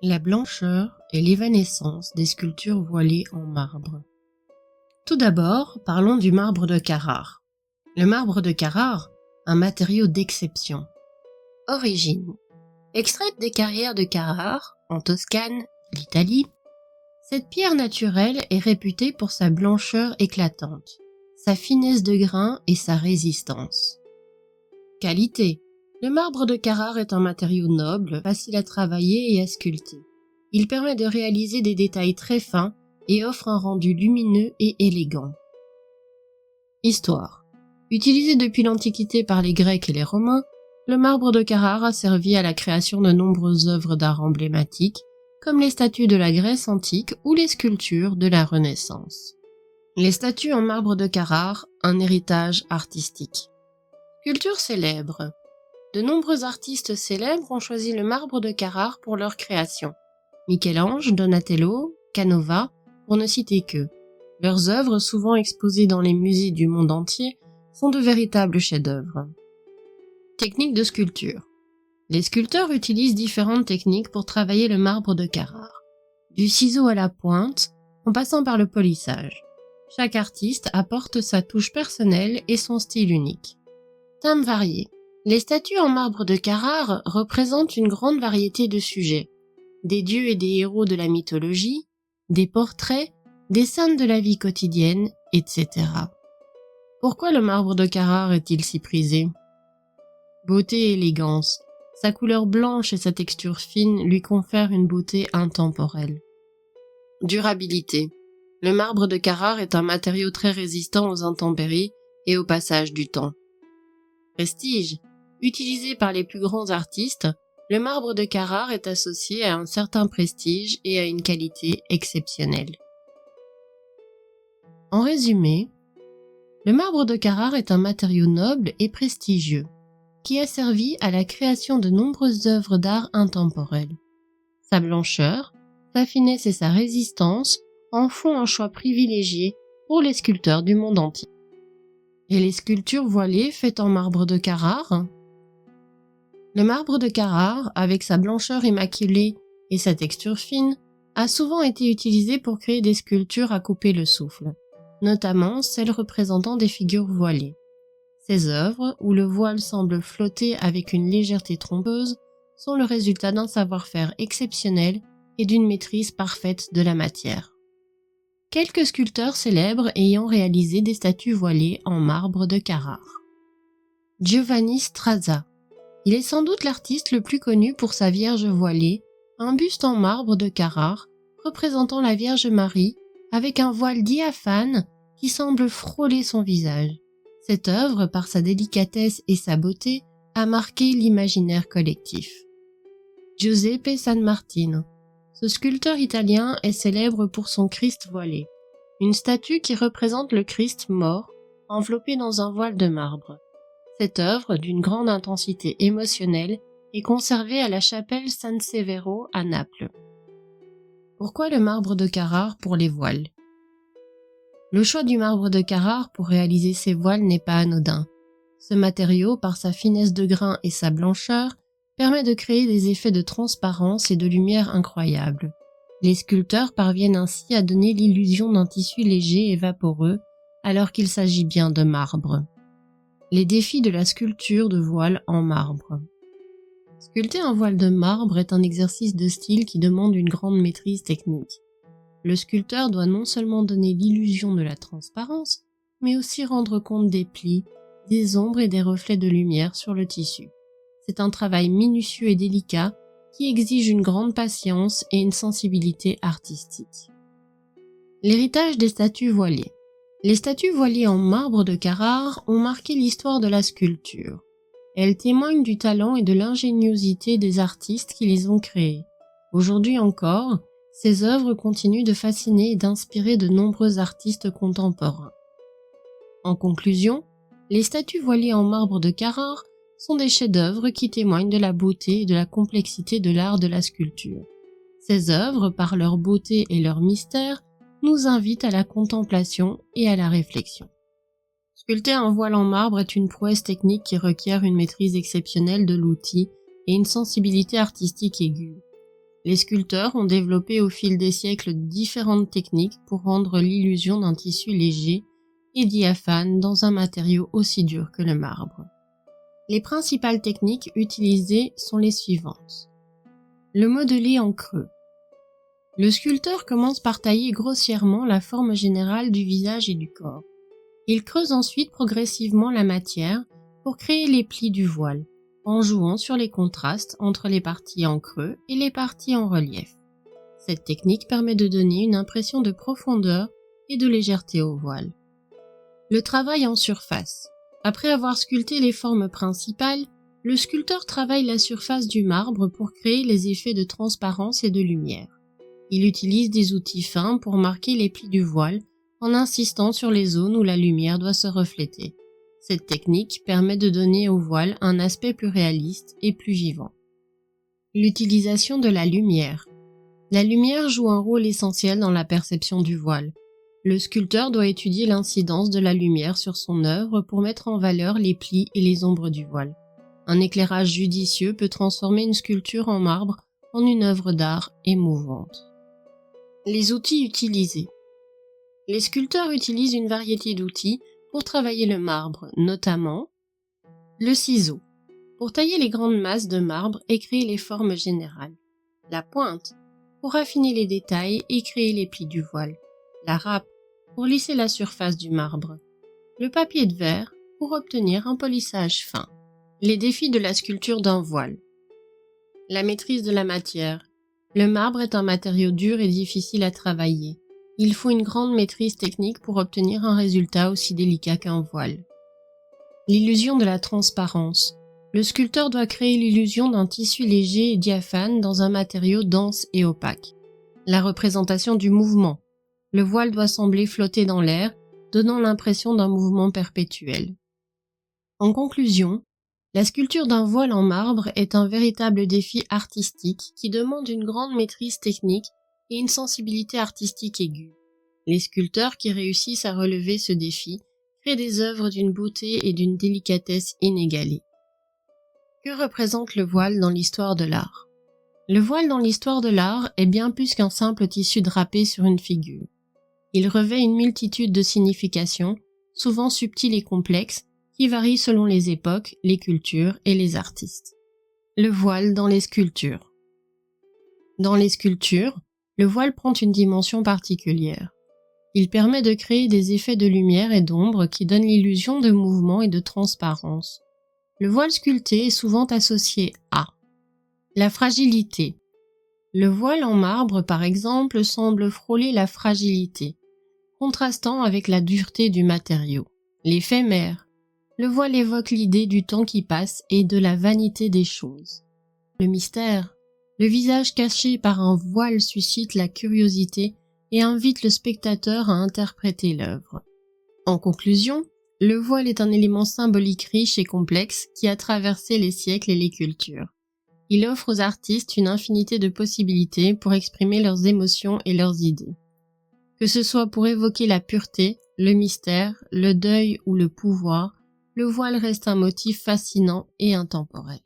La blancheur et l'évanescence des sculptures voilées en marbre. Tout d'abord, parlons du marbre de Carrare. Le marbre de Carrare, un matériau d'exception. Origine. Extraite des carrières de Carrare, en Toscane, l'Italie, cette pierre naturelle est réputée pour sa blancheur éclatante, sa finesse de grain et sa résistance. Qualité. Le marbre de Carrare est un matériau noble, facile à travailler et à sculpter. Il permet de réaliser des détails très fins et offre un rendu lumineux et élégant. Histoire. Utilisé depuis l'Antiquité par les Grecs et les Romains, le marbre de Carrare a servi à la création de nombreuses œuvres d'art emblématiques, comme les statues de la Grèce antique ou les sculptures de la Renaissance. Les statues en marbre de Carrare, un héritage artistique. Sculptures célèbres. De nombreux artistes célèbres ont choisi le marbre de Carrare pour leur création. Michel-Ange, Donatello, Canova, pour ne citer qu'eux. Leurs œuvres, souvent exposées dans les musées du monde entier, sont de véritables chefs-d'œuvre. Technique de sculpture. Les sculpteurs utilisent différentes techniques pour travailler le marbre de Carrare. Du ciseau à la pointe, en passant par le polissage. Chaque artiste apporte sa touche personnelle et son style unique. Thèmes variés. Les statues en marbre de Carrare représentent une grande variété de sujets. Des dieux et des héros de la mythologie, des portraits, des scènes de la vie quotidienne, etc. Pourquoi le marbre de Carrare est-il si prisé? Beauté et élégance. Sa couleur blanche et sa texture fine lui confèrent une beauté intemporelle. Durabilité. Le marbre de Carrare est un matériau très résistant aux intempéries et au passage du temps. Prestige. Utilisé par les plus grands artistes, le marbre de Carrare est associé à un certain prestige et à une qualité exceptionnelle. En résumé, le marbre de Carrare est un matériau noble et prestigieux, qui a servi à la création de nombreuses œuvres d'art intemporelles. Sa blancheur, sa finesse et sa résistance en font un choix privilégié pour les sculpteurs du monde entier. Et les sculptures voilées faites en marbre de Carrare? Le marbre de Carrare, avec sa blancheur immaculée et sa texture fine, a souvent été utilisé pour créer des sculptures à couper le souffle, notamment celles représentant des figures voilées. Ces œuvres, où le voile semble flotter avec une légèreté trompeuse, sont le résultat d'un savoir-faire exceptionnel et d'une maîtrise parfaite de la matière. Quelques sculpteurs célèbres ayant réalisé des statues voilées en marbre de Carrare. Giovanni Strazza. Il est sans doute l'artiste le plus connu pour sa Vierge voilée, un buste en marbre de Carrare représentant la Vierge Marie avec un voile diaphane qui semble frôler son visage. Cette œuvre, par sa délicatesse et sa beauté, a marqué l'imaginaire collectif. Giuseppe San Martino. Ce sculpteur italien est célèbre pour son Christ voilé, une statue qui représente le Christ mort, enveloppé dans un voile de marbre. Cette œuvre, d'une grande intensité émotionnelle, est conservée à la chapelle San Severo à Naples. Pourquoi le marbre de Carrare pour les voiles? Le choix du marbre de Carrare pour réaliser ces voiles n'est pas anodin. Ce matériau, par sa finesse de grain et sa blancheur, permet de créer des effets de transparence et de lumière incroyables. Les sculpteurs parviennent ainsi à donner l'illusion d'un tissu léger et vaporeux, alors qu'il s'agit bien de marbre. Les défis de la sculpture de voile en marbre. Sculpter un voile de marbre est un exercice de style qui demande une grande maîtrise technique. Le sculpteur doit non seulement donner l'illusion de la transparence, mais aussi rendre compte des plis, des ombres et des reflets de lumière sur le tissu. C'est un travail minutieux et délicat qui exige une grande patience et une sensibilité artistique. L'héritage des statues voilées. Les statues voilées en marbre de Carrare ont marqué l'histoire de la sculpture. Elles témoignent du talent et de l'ingéniosité des artistes qui les ont créées. Aujourd'hui encore, ces œuvres continuent de fasciner et d'inspirer de nombreux artistes contemporains. En conclusion, les statues voilées en marbre de Carrare sont des chefs-d'œuvre qui témoignent de la beauté et de la complexité de l'art de la sculpture. Ces œuvres, par leur beauté et leur mystère, nous invitent à la contemplation et à la réflexion. Sculpter un voile en marbre est une prouesse technique qui requiert une maîtrise exceptionnelle de l'outil et une sensibilité artistique aiguë. Les sculpteurs ont développé au fil des siècles différentes techniques pour rendre l'illusion d'un tissu léger et diaphane dans un matériau aussi dur que le marbre. Les principales techniques utilisées sont les suivantes. Le modelé en creux. Le sculpteur commence par tailler grossièrement la forme générale du visage et du corps. Il creuse ensuite progressivement la matière pour créer les plis du voile, en jouant sur les contrastes entre les parties en creux et les parties en relief. Cette technique permet de donner une impression de profondeur et de légèreté au voile. Le travail en surface. Après avoir sculpté les formes principales, le sculpteur travaille la surface du marbre pour créer les effets de transparence et de lumière. Il utilise des outils fins pour marquer les plis du voile en insistant sur les zones où la lumière doit se refléter. Cette technique permet de donner au voile un aspect plus réaliste et plus vivant. L'utilisation de la lumière. La lumière joue un rôle essentiel dans la perception du voile. Le sculpteur doit étudier l'incidence de la lumière sur son œuvre pour mettre en valeur les plis et les ombres du voile. Un éclairage judicieux peut transformer une sculpture en marbre en une œuvre d'art émouvante. Les outils utilisés. Les sculpteurs utilisent une variété d'outils pour travailler le marbre, notamment le ciseau, pour tailler les grandes masses de marbre et créer les formes générales, la pointe, pour affiner les détails et créer les plis du voile, la râpe, pour lisser la surface du marbre, le papier de verre, pour obtenir un polissage fin. Les défis de la sculpture d'un voile. La maîtrise de la matière. Le marbre est un matériau dur et difficile à travailler. Il faut une grande maîtrise technique pour obtenir un résultat aussi délicat qu'un voile. L'illusion de la transparence. Le sculpteur doit créer l'illusion d'un tissu léger et diaphane dans un matériau dense et opaque. La représentation du mouvement. Le voile doit sembler flotter dans l'air, donnant l'impression d'un mouvement perpétuel. En conclusion, la sculpture d'un voile en marbre est un véritable défi artistique qui demande une grande maîtrise technique et une sensibilité artistique aiguë. Les sculpteurs qui réussissent à relever ce défi créent des œuvres d'une beauté et d'une délicatesse inégalées. Que représente le voile dans l'histoire de l'art ? Le voile dans l'histoire de l'art est bien plus qu'un simple tissu drapé sur une figure. Il revêt une multitude de significations, souvent subtiles et complexes, qui varient selon les époques, les cultures et les artistes. Le voile dans les sculptures. Dans les sculptures, le voile prend une dimension particulière. Il permet de créer des effets de lumière et d'ombre qui donnent l'illusion de mouvement et de transparence. Le voile sculpté est souvent associé à la fragilité. Le voile en marbre, par exemple, semble frôler la fragilité, contrastant avec la dureté du matériau. L'éphémère. Le voile évoque l'idée du temps qui passe et de la vanité des choses. Le mystère. Le visage caché par un voile suscite la curiosité et invite le spectateur à interpréter l'œuvre. En conclusion, le voile est un élément symbolique riche et complexe qui a traversé les siècles et les cultures. Il offre aux artistes une infinité de possibilités pour exprimer leurs émotions et leurs idées. Que ce soit pour évoquer la pureté, le mystère, le deuil ou le pouvoir, le voile reste un motif fascinant et intemporel.